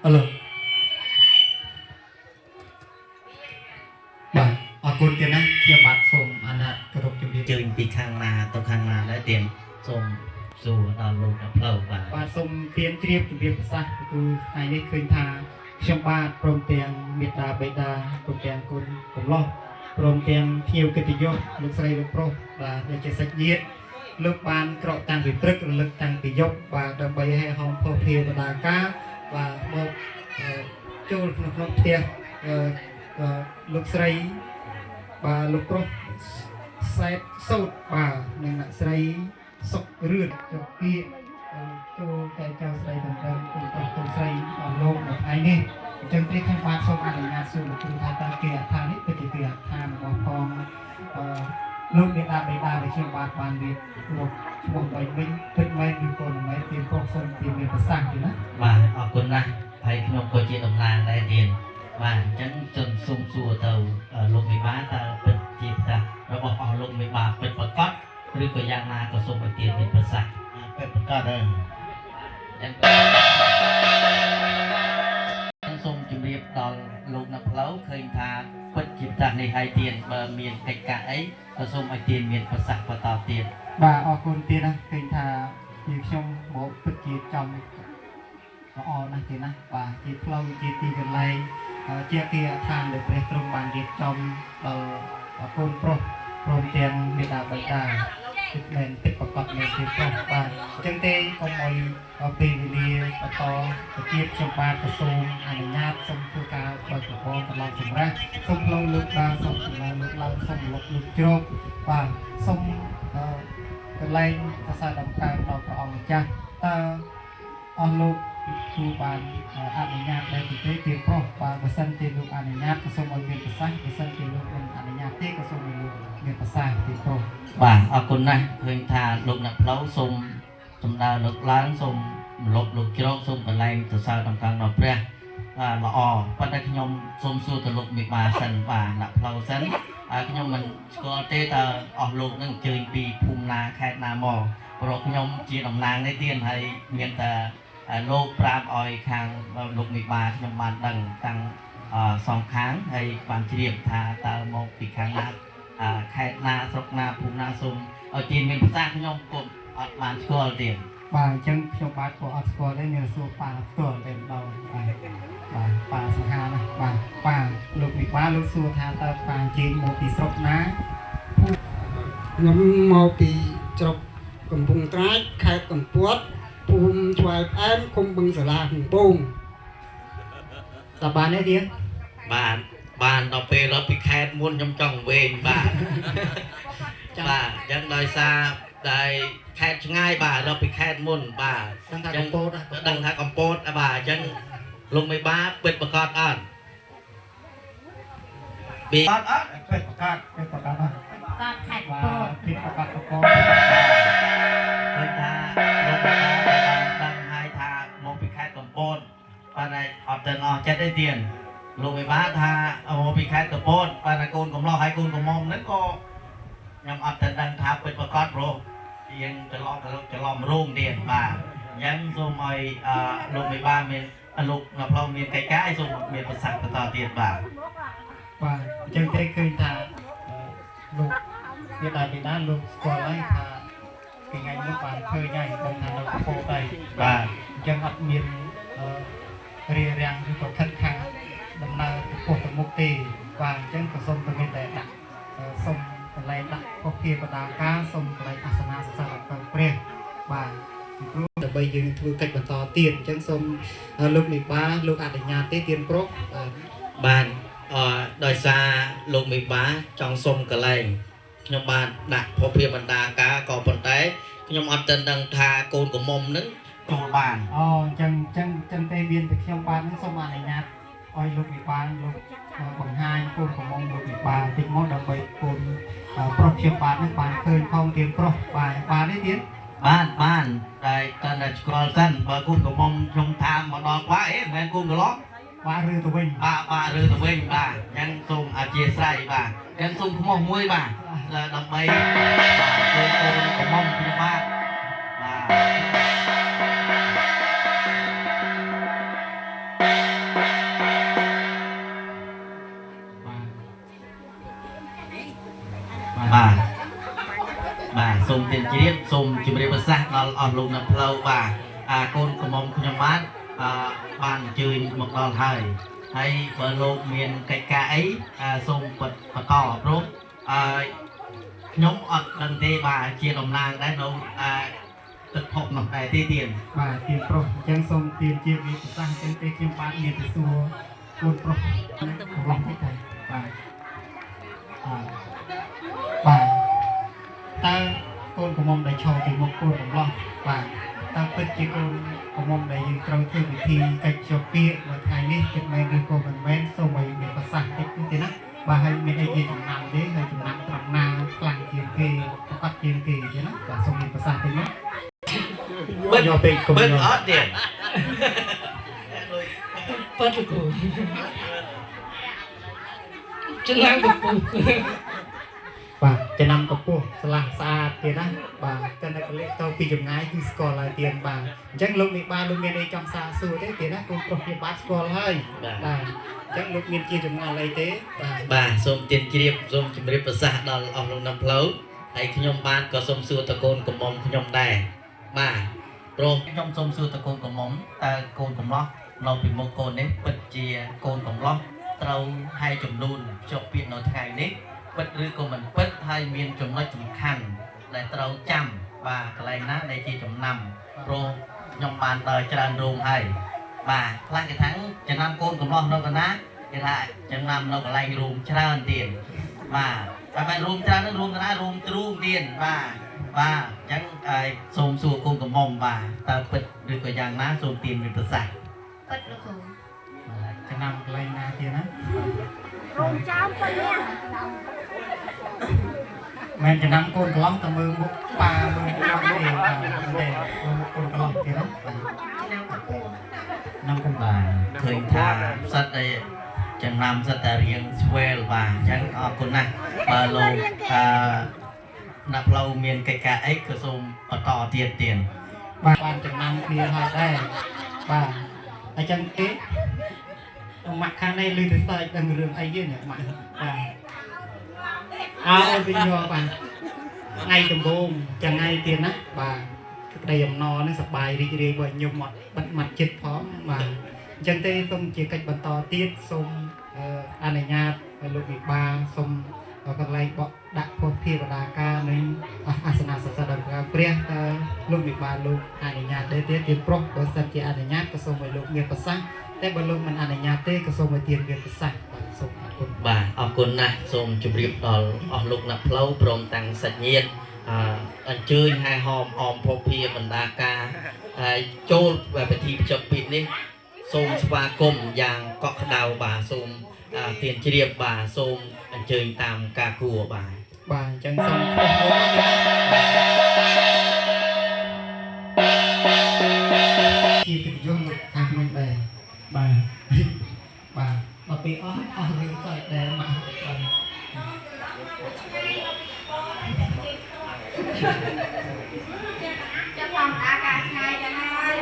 Alo បាទអរគុណទៀតណាខ្ញុំបាទសូមអាណត្តិគោរពជំរាបជើញពីខាងណាទៅខាងណាដែរទៀតសូមសួរដល់លោកដល់ផ្លូវបាទសូមទានជ្រាបជំរាបប្រសាសន៍គឺថ្ងៃនេះឃើញថាខ្ញុំបាទព្រមទាំងមេត្តាបេតាព្រមទាំងគុណកំឡោះព្រមទាំងភ្ញៀវកិត្តិយសលោកស្រីលោកប្រុសបាទដែលជាសាច់ញាតិលោកបានក្រកតាំងពីព្រឹករលឹកតាំងពីយប់បាទដើម្បីឲ្យហោមផុសភាវតាការបាទមកចូលក្នុងផ្ទះលោកស្រីបាទលោកប្រុសសែតសោតបាទនិងអ្នកស្រីសុករឿនចុះពាក្យចូលតែចៅស្រីតំដើមគុំប្រុសគុំស្រីដល់លោកនៅថ្ងៃនេះអញ្ចឹងទីខ្ញុំបាទសូមអនុញ្ញាតសួរលោកគ្រូថាតើគេអត្ថានេះពិតជាគេអត្ថារបស់ផងលោកមេដាបេដាដែលខ្ញុំបាទបានរៀបរាប់ឈ្មោះបីវិញពិតមែនឬក៏មិនមែនទីប្រុសសូមទីមានប្រសាសន៍ទេណាបាទអរគុណណាស់ហើយខ្ញុំក៏ជាតំណាងដែរទៀតបាទអញ្ចឹងចង់សូមសួរទៅលោកមេបាតើពិតជាថារបស់អស់លោកមេបាពិតប្រកបឬក៏យ៉ាងណាក៏សូមឲ្យទៀតមានប្រសាសន៍ពិតប្រកបដែរអញ្ចឹងសូមជម្រាបដល់លោកនៅផ្លូវឃើញថាពិតជាថានេះហើយទៀតបើមានកិច្ចការអីក៏សូមឲ្យទៀតមានប្រសាសន៍បន្តទៀតបាទអរគុណទៀតណាឃើញថាជាខ្ញុំមកពិតជាចំល្អណាស់ទេណាបាទជាផ្លូវជាទីកន្លែងជាគេឋានដែលព្រះទ្រង់បានរៀបចំដល់កូនប្រុសព្រមទាំងមេដាបៃតាគឺមិនពិតប្រកបមានទីប្រុសបាទអញ្ចឹងទេកុំឲ្យពេលវេលាបន្តទៅទៀតខ្ញុំបាទក៏សូមអនុញ្ញាតសូមធ្វើការបើកប្រព័ន្ធកន្លងសម្រាប់សូមផ្លូវលើកឡើងសូមចម្លើយលើកឡើងសូមលុបលើកជ្រោកបាទសូមកន្លែងសរសើរដំកើងដល់ព្រះអង្គម្ចាស់តើអស់លោកគ្រូបានអនុញ្ញាតដែលទីប្រុសបាទបើសិនជាលោកអនុញ្ញាតក៏សូមឲ្យមានប្រសាសន៍បើសិនជាលោកមិនអនុញ្ញាតទេក៏សូមឲ្យលោកមានប្រសាសន៍ទីប្រុសបាទអរគុណណាស់ឃើញថាលោកអ្នកផ្លូវសូមសម្ដៅលើកឡើងសូមលុបលោកជ្រោកសូមកន្លែងសរសើរដំកើងដល់ព្រះល្អប៉ុន្តែខ្ញុំសូមសួរទៅលោកមេបាសិនបាទអ្នកផ្លូវសិនខ្ញុំមិនស្គាល់ទេតើអស់លោកនឹងអញ្ជើញពីភូមិណាខេត្តណាមកព្រោះខ្ញុំជាតំណាងនេះទៀតហើយមានតែលោកប្រាប់ឲ្យខាងលោកមេបាខ្ញុំបានដឹងតាំងសងខាងហើយបានជ្រាបថាតើមកពីខាងណាខេត្តណាស្រុកណាភូមិណាសូមឲ្យទានមានប្រសាសន៍ខ្ញុំក៏អត់បានស្គាល់ទៀតបាទអញ្ចឹងខ្ញុំបាទក៏អត់ស្គាល់ដែរមានសួរប៉ាផ្ទាល់តែម្ដងបាទប៉ាសង្ហាណាបាទប៉ាលោកមេបាលោកសួរថាតើប៉ាអញ្ជើញមកពីស្រុកណាខ្ញុំមកពីស្រុកកំពង់ត្រាចខេត្តកំពតភូមិឆ្វែលផ្អែមឃុំបឹងសាលាកំពង់តើបានទេទៀតបានដល់ពេលដល់ពីខេត្តមុនខ្ញុំចង់វែងបាទបាទអញ្ចឹងដោយសារតែខេត្តឆ្ងាយបាទដល់ពីខេត្តមុនបាទដឹងថាកំពតដឹងថាកំពតបាទអញ្ចឹងលោកមេបាពិតប្រកបអត់ពីអត់ពិតប្រកបអត់ប្រកបខេត្តពោធិ៍ពិតប្រកបកំពតឃើញថាលោកមេបាបានដឹងហើយថាមកពីខេត្តកំពតបាទអត់ទាំងអស់ចិត្តទេទៀតលោកមេបាថាមកពីខេត្តកំពតបាទកូនកំឡោះហើយកូនកំមុំហ្នឹងក៏ខ្ញុំអត់ទៅដឹងថាពិតប្រកបព្រោះយើងច្រឡំរោងទៀតបាទអញ្ចឹងសូមឲ្យលោកមេបាមានលោកនៅផ្លូវមានកិច្ចការឲ្យសូមមានប្រសាសន៍បន្តទៀតបាទអញ្ចឹងទេឃើញថាលោកមានតែពីណាលោកស្គាល់ហើយថាថ្ងៃនេះបានឃើញហើយដឹងថានៅកំពតហើយបាទអញ្ចឹងអត់មានរារាំងឬក៏ខិតខាំងដំណើរទៅពោះទៅមុខទេបាទអញ្ចឹងក៏សូមតែមានតែដាក់សូមកន្លែងដាក់ពុះភាវតាការសូមកន្លែងអាសនៈសរសើរដល់ព្រះបាទព្រោះដើម្បីយើងធ្វើកិច្ចបន្តទៀតអញ្ចឹងសូមលោកមេបាលោកអនុញ្ញាតទេទៀនប្រុសបាទដោយសារលោកមេបាចង់សុំកន្លែងខ្ញុំបានដាក់ពុះភាវតាការក៏ប៉ុន្តែខ្ញុំអត់ទាន់ដឹងថាកូនកំមុំហ្នឹងចូលបានអញ្ចឹងទេមានតែខ្ញុំបានហ្នឹងសូមអនុញ្ញាតឲ្យលោកមេបាលោកបង្ហាញកូនកំមុំលោកមេបាបន្តិចមកដើម្បីកូនប្រុសខ្ញុំបាទហ្នឹងបានឃើញផងទៀនប្រុសបានទេទៀតបានតែតែស្គាល់សិនបើកូនកំមុំខ្ញុំថាមកដល់quáមិនមែនកូនកន្លោះបាទឬទៅវិញបាទឬទៅវិញបាទអញ្ចឹងសូមអធិស្ឋានបាទអញ្ចឹងសូមខ្មោះមួយបាទដើម្បីកូនកំមុំខ្ញុំបាទបាទ มเตียนเจียบส้มจุ่มเรียบประสาทเราออกลงน้ำเพลาบ่าโกนกระมอมขยมบ้านบ้านจืนหมกดอนไทยให้เบอร์โลกเมียนไก่ไก่ส้มปัดประกอบรูปnhóm ở gần đây bà chia đồng nàng đấy đâu tự học nằm đại tê tiền bà tiền pro chẳng xong tiền chia vì sang trên tê kiếm bán tiền từ xưa côn pro lòng thế này bà ta côn của mong đại trò thì một côn của lòng bà ta phân chia côn của mong đại dương trâu thương thì cách cho kia và thay đi cái này người cô mình men xong rồi mình có sang cái như thế nào bà hay mình hay gì trong năm đấy hay trong năm trong nào làng tiền kì có tiền kì thế đó và xong mình có sang thế nữa bên ở tiền bớt được rồi chân năng của cô bà chân năng của cô là xa tiền đó bà chân năng của lệ tao khi dùng ngay thì score lại tiền bà chắc lúc này ba lúc này đây trong xa xưa đấy tiền đó cô profit bát score hơi bà chắc lúc miền kia dùng ngay lấy thế bà xôm tiền kia xôm chìm riêngประสาทเราออกลงน้ำเพลาไอ้ขยมบ้านก็ส้มสูตะโกนกระมอมขยมได้bà pro trong sông xưa ta côn cầm móng ta côn cầm lótเราเป็นโมโกนเนี่ยเปิดเจียโกนcầm lótเราให้จุ่มดูนจบเปลี่ยนหน่อยไงเนี่ยเปิดหรือก็มันเปิดให้เมียนจุ่มน้อยจุ่มคันแต่เราจำว่าอะไรนะในจีจุ่มนำโปรยองบานเตยจะดันรูมให้บ่าหลังจากทั้งจะนำโกนcầmลอดเรากันนะจะได้จะนำเรากับไรรูมจะได้เตียนบ่าไปรูมจะได้รูมกันนะรูมจะรูมเตียนบ่าchẳng xôm xua cô cầm mông bà ta bật được cái dạng ná xôm tiền mình bật sạch bật được rồi cái năm lấy na kia đó rung cháu con nha mình cái năm con cái lắm tao mơ một ba mơ năm cái gì để con cái lắm kia đó năm con bà khơi thà sắt đây chẳng năm sắt ta riêng swell bà chẳng con này bà lôนับเราเมียนไก่ไก่กระสมปต่อเตียนเตียน bà làm chẳng năm kia hai đây bà ở chân kế mặt khang này lư từ sai đằng đường ai dưới nhỉ mặt bà ôi bây giờ bà ngay tầm bồn chẳng ngay tiền á bà đây dòng no nó sập bài đi đi bởi nhiều mặt chết phó mà chân tê xong chỉ cách bật to tiết xong anh này nha lúc bị ba xong còn lại bọn đặt phô phi và đà ca nên asana sasa đầm ca priang ta lúc bị ba lúc anh nhà đây tiết tiền pro bởi sao chỉ anh nhà có số mấy lúc nghiệp bớt sangแต่บรรลุมันอันนี้เต้ก็ส่งมาเตียนเวียนไปสั่งส่งคนบ่าออกคนนะส่งจุบเรียบดอลออกลูกนับเล่าโปร่งตังสัญญาอันเชยให้หอมออมพกเพียบรรดาการโจลแบบไปทีจบปิดนี่ส่งสวากรมอย่างเกาะดาวบ่าส่งเตียนเฉียบบ่าส่งอันเชยตามกากัวบ่าจังส่งคนที่ติดยุ่งทางมันไปbà bị ó người phải để mà cho phòng đã cả ngày cho hai